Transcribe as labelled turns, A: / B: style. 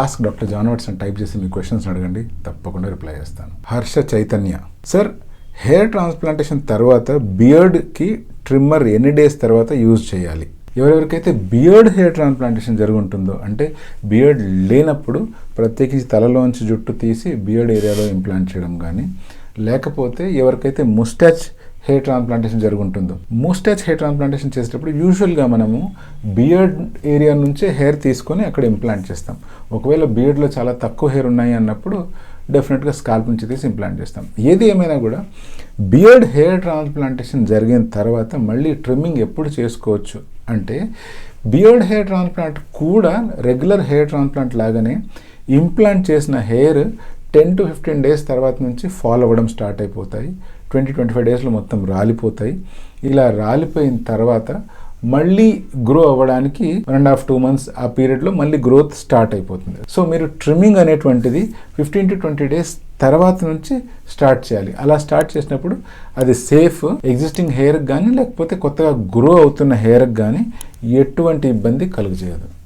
A: Ask doctor John watts అని type చేసి మీ questions అడగండి, తప్పకుండా రిప్లై చేస్తాను. Harsha Chaitanya, sir hair transplantation తర్వాత బియర్డ్కి ట్రిమ్మర్ ఎన్ని డేస్ తర్వాత యూజ్ చేయాలి? ఎవరెవరికైతే బియర్డ్ హెయిర్ ట్రాన్స్ప్లాంటేషన్ జరుగుంటుందో, అంటే బియర్డ్ లేనప్పుడు ప్రత్యేకించి తలలోంచి జుట్టు తీసి బియర్డ్ ఏరియాలో ఇంప్లాంట్ చేయడం కానీ, లేకపోతే ఎవరికైతే ముస్టాచ్ హెయిర్ ట్రాన్స్ప్లాంటేషన్ జరుగుంటుందో, ముస్టాచ్ హెయిర్ ట్రాన్స్ప్లాంటేషన్ చేసేటప్పుడు యూజువల్గా మనము బియర్డ్ ఏరియా నుంచే హెయిర్ తీసుకొని అక్కడ ఇంప్లాంట్ చేస్తాం. ఒకవేళ బియర్డ్లో చాలా తక్కువ హెయిర్ ఉన్నాయి అన్నప్పుడు డెఫినెట్గా స్కాల్ప్ నుంచి తీసి ఇంప్లాంట్ చేస్తాం. ఏది ఏమైనా కూడా బియర్డ్ హెయిర్ ట్రాన్స్ప్లాంటేషన్ జరిగిన తర్వాత మళ్ళీ ట్రిమ్మింగ్ ఎప్పుడు చేసుకోవచ్చు అంటే, బియర్డ్ హెయిర్ ట్రాన్స్ప్లాంట్ కూడా రెగ్యులర్ హెయిర్ ట్రాన్స్ప్లాంట్ లాగానే ఇంప్లాంట్ చేసిన హెయిర్ 10 to 15 days తర్వాత నుంచి ఫాల్ అవ్వడం స్టార్ట్ అయిపోతాయి. 20-25 daysలో మొత్తం రాలిపోతాయి. ఇలా రాలిపోయిన తర్వాత మళ్ళీ గ్రో అవ్వడానికి 1.5-2 months ఆ పీరియడ్లో మళ్ళీ గ్రోత్ స్టార్ట్ అయిపోతుంది. సో మీరు ట్రిమ్మింగ్ అనేటువంటిది 15 to 20 days తర్వాత నుంచి స్టార్ట్ చేయాలి. అలా స్టార్ట్ చేసినప్పుడు అది సేఫ్, ఎగ్జిస్టింగ్ హెయిర్కి కానీ లేకపోతే కొత్తగా గ్రో అవుతున్న హెయిర్కి కానీ ఎటువంటి ఇబ్బంది కలుగజేయదు.